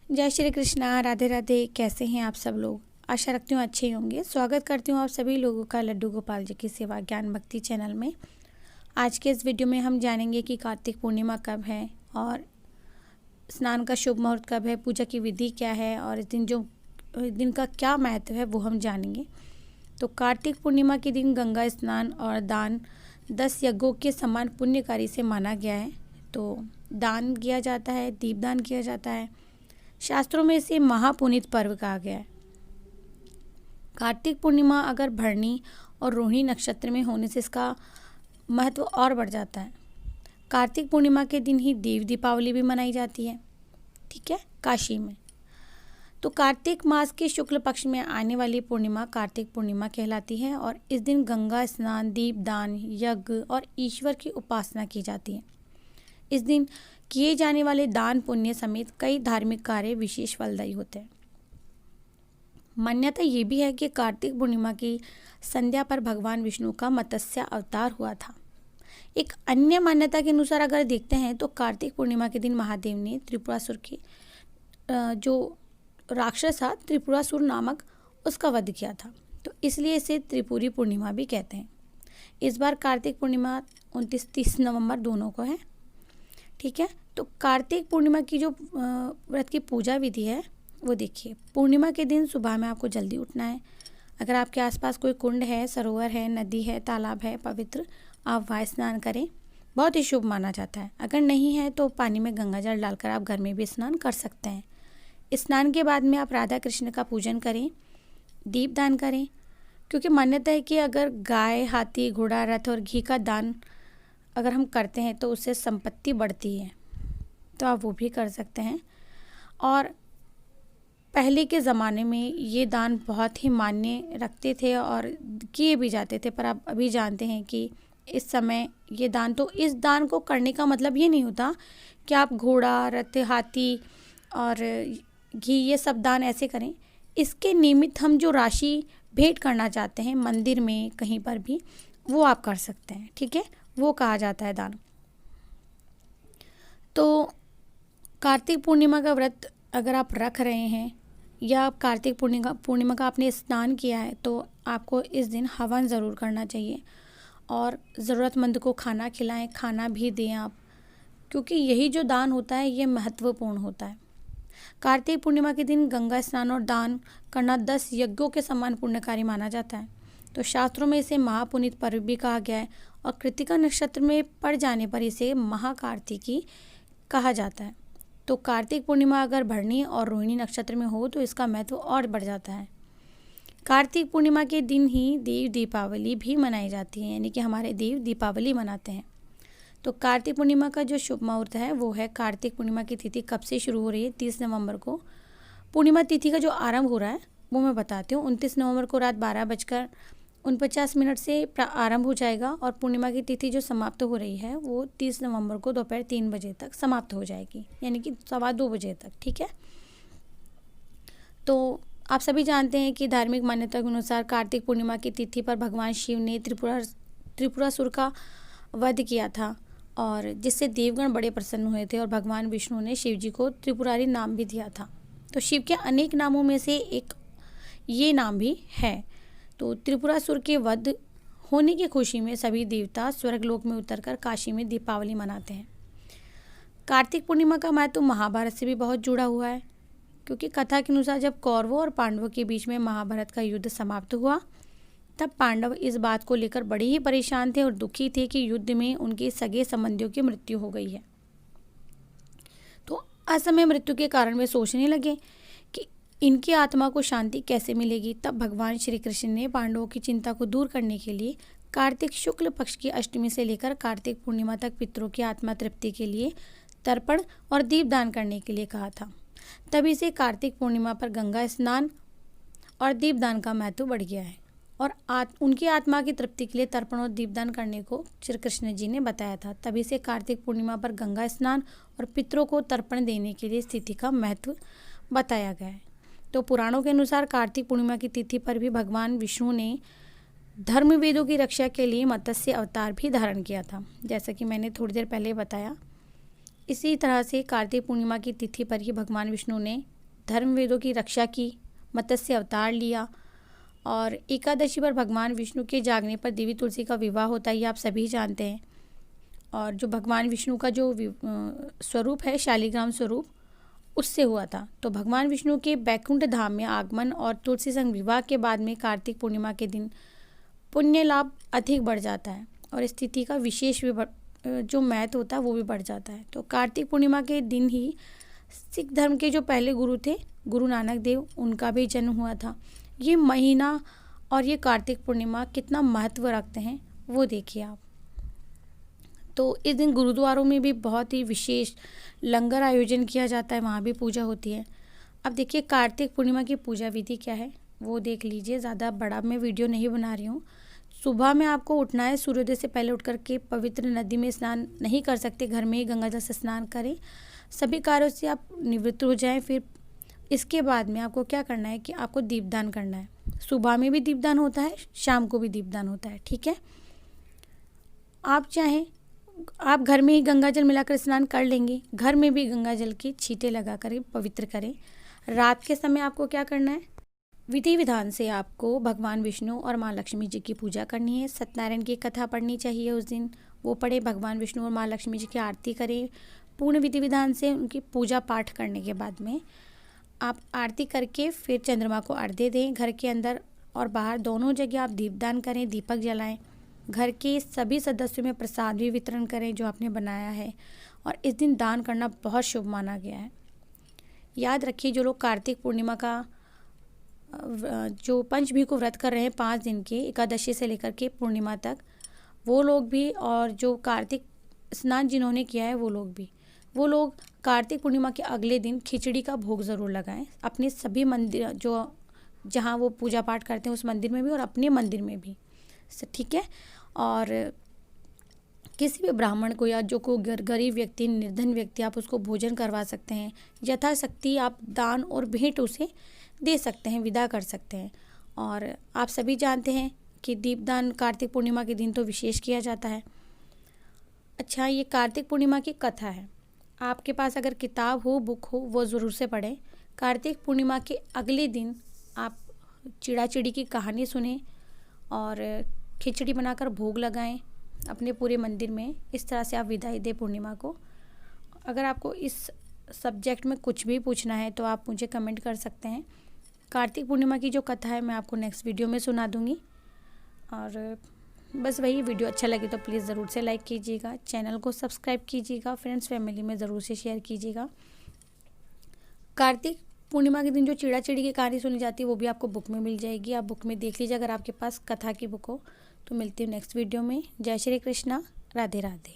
जय श्री कृष्णा, राधे राधे। कैसे हैं आप सब लोग? आशा रखती हूँ अच्छे ही होंगे। स्वागत करती हूँ आप सभी लोगों का लड्डू गोपाल जी की सेवा ज्ञान भक्ति चैनल में। आज के इस वीडियो में हम जानेंगे कि कार्तिक पूर्णिमा कब है और स्नान का शुभ मुहूर्त कब है, पूजा की विधि क्या है और इस दिन का क्या महत्व है वो हम जानेंगे। तो कार्तिक पूर्णिमा के दिन गंगा स्नान और दान 10 यज्ञों के समान पुण्यकारी से माना गया है। तो दान किया जाता है, दीपदान किया जाता है। शास्त्रों में इसे महापुनीत पर्व कहा गया है। कार्तिक पूर्णिमा अगर भरणी और रोहिणी नक्षत्र में होने से इसका महत्व और बढ़ जाता है। कार्तिक पूर्णिमा के दिन ही देव दीपावली भी मनाई जाती है, ठीक है, काशी में। तो कार्तिक मास के शुक्ल पक्ष में आने वाली पूर्णिमा कार्तिक पूर्णिमा कहलाती है और इस दिन गंगा स्नान, दीपदान, यज्ञ और ईश्वर की उपासना की जाती है। इस दिन किए जाने वाले दान पुण्य समेत कई धार्मिक कार्य विशेष फलदायी होते हैं। मान्यता ये भी है कि कार्तिक पूर्णिमा की संध्या पर भगवान विष्णु का मत्स्य अवतार हुआ था। एक अन्य मान्यता के अनुसार अगर देखते हैं तो कार्तिक पूर्णिमा के दिन महादेव ने त्रिपुरासुर की जो राक्षस था त्रिपुरासुर नामक, उसका वध किया था। तो इसलिए इसे त्रिपुरी पूर्णिमा भी कहते हैं। इस बार कार्तिक पूर्णिमा 29-30 नवंबर दोनों को है, ठीक है। तो कार्तिक पूर्णिमा की जो व्रत की पूजा विधि है वो देखिए। पूर्णिमा के दिन सुबह में आपको जल्दी उठना है। अगर आपके आसपास कोई कुंड है, सरोवर है, नदी है, तालाब है पवित्र, आप वहाँ स्नान करें, बहुत ही शुभ माना जाता है। अगर नहीं है तो पानी में गंगा जल डालकर आप घर में भी स्नान कर सकते हैं। स्नान के बाद में आप राधा कृष्ण का पूजन करें, दीपदान करें, क्योंकि मान्यता है कि अगर गाय, हाथी, घोड़ा, रथ और घी का दान अगर हम करते हैं तो उससे संपत्ति बढ़ती है, तो आप वो भी कर सकते हैं। और पहले के ज़माने में ये दान बहुत ही मान्य रखते थे और किए भी जाते थे, पर आप अभी जानते हैं कि इस समय ये दान, तो इस दान को करने का मतलब ये नहीं होता कि आप घोड़ा, रथ, हाथी और घी ये सब दान ऐसे करें। इसके निमित्त हम जो राशि भेंट करना चाहते हैं मंदिर में कहीं पर भी, वो आप कर सकते हैं, ठीक है, वो कहा जाता है दान। तो कार्तिक पूर्णिमा का व्रत अगर आप रख रहे हैं या आप कार्तिक पूर्णिमा का आपने स्नान किया है तो आपको इस दिन हवन ज़रूर करना चाहिए और ज़रूरतमंद को खाना खिलाएं, खाना भी दें आप, क्योंकि यही जो दान होता है ये महत्वपूर्ण होता है। कार्तिक पूर्णिमा के दिन गंगा स्नान और दान करना 10 यज्ञों के समान पुण्यकारी माना जाता है। तो शास्त्रों में इसे महापुनीत पर्व भी कहा गया है और कृतिका नक्षत्र में पड़ जाने पर इसे महाकार्तिकी कहा जाता है। तो कार्तिक पूर्णिमा अगर भरणी और रोहिणी नक्षत्र में हो तो इसका महत्व और बढ़ जाता है। कार्तिक पूर्णिमा के दिन ही देव दीपावली भी मनाई जाती है, यानी कि हमारे देव दीपावली मनाते हैं। तो कार्तिक पूर्णिमा का जो शुभ मुहूर्त है वो है, कार्तिक पूर्णिमा की तिथि कब से शुरू हो रही है? 30 नवंबर को। पूर्णिमा तिथि का जो आरंभ हो रहा है वो मैं बताती हूँ। 29 नवंबर को रात 12:49 से आरंभ हो जाएगा और पूर्णिमा की तिथि जो समाप्त हो रही है वो 30 नवंबर को दोपहर 3 बजे तक समाप्त हो जाएगी, यानी कि 2:15 बजे तक, ठीक है। तो आप सभी जानते हैं कि धार्मिक मान्यता के अनुसार कार्तिक पूर्णिमा की तिथि पर भगवान शिव ने त्रिपुरासुर का वध किया था और जिससे देवगण बड़े प्रसन्न हुए थे और भगवान विष्णु ने शिव जी को त्रिपुरारी नाम भी दिया था। तो शिव के अनेक नामों में से एक ये नाम भी है। तो त्रिपुरासुर के वध होने की खुशी में सभी देवता स्वर्गलोक में उतरकर काशी में दीपावली मनाते हैं। कार्तिक पूर्णिमा का महत्व महाभारत से भी बहुत जुड़ा हुआ है, क्योंकि कथा के अनुसार जब कौरवों और पांडवों के बीच में महाभारत का युद्ध समाप्त हुआ तब पांडव इस बात को लेकर बड़े ही परेशान थे और दुखी थे कि युद्ध में उनके सगे संबंधियों की मृत्यु हो गई है। तो असमय मृत्यु के कारण वे सोचने लगे कि इनकी आत्मा को शांति कैसे मिलेगी। तब भगवान श्री कृष्ण ने पांडवों की चिंता को दूर करने के लिए कार्तिक शुक्ल पक्ष की अष्टमी से लेकर कार्तिक पूर्णिमा तक पितरों की आत्मा तृप्ति के लिए तर्पण और दीपदान करने के लिए कहा था। तभी से कार्तिक पूर्णिमा पर गंगा स्नान और दीपदान का महत्व बढ़ गया है और उनकी आत्मा की तृप्ति के लिए तर्पण और दीपदान करने को श्री कृष्ण जी ने बताया था। तभी से कार्तिक पूर्णिमा पर गंगा स्नान और पितरों को तर्पण देने के लिए इस तिथि का महत्व बताया गया है। तो पुराणों के अनुसार कार्तिक पूर्णिमा की तिथि पर भी भगवान विष्णु ने धर्म वेदों की रक्षा के लिए मत्स्य अवतार भी धारण किया था, जैसा कि मैंने थोड़ी देर पहले बताया। इसी तरह से कार्तिक पूर्णिमा की तिथि पर ही भगवान विष्णु ने धर्म वेदों की रक्षा की, मत्स्य अवतार लिया। और एकादशी पर भगवान विष्णु के जागने पर देवी तुलसी का विवाह होता है, ये आप सभी जानते हैं। और जो भगवान विष्णु का जो स्वरूप है, शालिग्राम स्वरूप, उससे हुआ था। तो भगवान विष्णु के बैकुंठ धाम में आगमन और तुलसी संग विवाह के बाद में कार्तिक पूर्णिमा के दिन पुण्य लाभ अधिक बढ़ जाता है और स्थिति का विशेष जो महत्व होता है वो भी बढ़ जाता है। तो कार्तिक पूर्णिमा के दिन ही सिख धर्म के जो पहले गुरु थे, गुरु नानक देव, उनका भी जन्म हुआ था। ये महीना और ये कार्तिक पूर्णिमा कितना महत्व रखते हैं वो देखिए आप। तो इस दिन गुरुद्वारों में भी बहुत ही विशेष लंगर आयोजन किया जाता है, वहाँ भी पूजा होती है। अब देखिए कार्तिक पूर्णिमा की पूजा विधि क्या है वो देख लीजिए। ज़्यादा बड़ा मैं वीडियो नहीं बना रही हूँ। सुबह में आपको उठना है, सूर्योदय से पहले उठ करके पवित्र नदी में स्नान नहीं कर सकते, घर में ही गंगा जल से स्नान करें। सभी कार्यों से आप निवृत्त हो जाएं। फिर इसके बाद में आपको क्या करना है कि आपको दीपदान करना है। सुबह में भी दीपदान होता है, शाम को भी दीपदान होता है, ठीक है। आप चाहें आप घर में ही गंगा जल मिलाकर स्नान कर लेंगे, घर में भी गंगा जल की छींटे लगा कर पवित्र करें। रात के समय आपको क्या करना है, विधि विधान से आपको भगवान विष्णु और माँ लक्ष्मी जी की पूजा करनी है। सत्यनारायण की कथा पढ़नी चाहिए उस दिन, वो पढ़े। भगवान विष्णु और माँ लक्ष्मी जी की आरती करें पूर्ण विधि विधान से। उनकी पूजा पाठ करने के बाद में आप आरती करके फिर चंद्रमा को अर्घ्य दें। घर के अंदर और बाहर दोनों जगह आप दीपदान करें, दीपक जलाएं। घर के सभी सदस्यों में प्रसाद भी वितरण करें जो आपने बनाया है। और इस दिन दान करना बहुत शुभ माना गया है। याद रखिए, जो लोग कार्तिक पूर्णिमा का जो पंचमी को व्रत कर रहे हैं 5 दिन के, एकादशी से लेकर के पूर्णिमा तक, वो लोग भी, और जो कार्तिक स्नान जिन्होंने किया है वो लोग कार्तिक पूर्णिमा के अगले दिन खिचड़ी का भोग ज़रूर लगाएं। अपने सभी मंदिर जो जहाँ वो पूजा पाठ करते हैं उस मंदिर में भी और अपने मंदिर में भी, ठीक है। और किसी भी ब्राह्मण को या जो को गरीब व्यक्ति, निर्धन व्यक्ति, आप उसको भोजन करवा सकते हैं। यथाशक्ति आप दान और भेंट उसे दे सकते हैं, विदा कर सकते हैं। और आप सभी जानते हैं कि दीपदान कार्तिक पूर्णिमा के दिन तो विशेष किया जाता है। अच्छा, ये कार्तिक पूर्णिमा की कथा है। आपके पास अगर किताब हो, बुक हो, वो ज़रूर से पढ़ें। कार्तिक पूर्णिमा के अगले दिन आप चिड़ा चिड़ी की कहानी सुनें और खिचड़ी बनाकर भोग लगाएं अपने पूरे मंदिर में। इस तरह से आप विदाई दें पूर्णिमा को। अगर आपको इस सब्जेक्ट में कुछ भी पूछना है तो आप मुझे कमेंट कर सकते हैं। कार्तिक पूर्णिमा की जो कथा है मैं आपको नेक्स्ट वीडियो में सुना दूँगी। और बस वही, वीडियो अच्छा लगे तो प्लीज़ ज़रूर से लाइक कीजिएगा, चैनल को सब्सक्राइब कीजिएगा, फ्रेंड्स फैमिली में ज़रूर से शेयर कीजिएगा। कार्तिक पूर्णिमा के दिन जो चिड़ा चिड़ी की कहानी सुनी जाती है वो भी आपको बुक में मिल जाएगी। आप बुक में देख लीजिए अगर आपके पास कथा की बुक हो। तो मिलती हूँ नेक्स्ट वीडियो में। जय श्री कृष्णा, राधे राधे।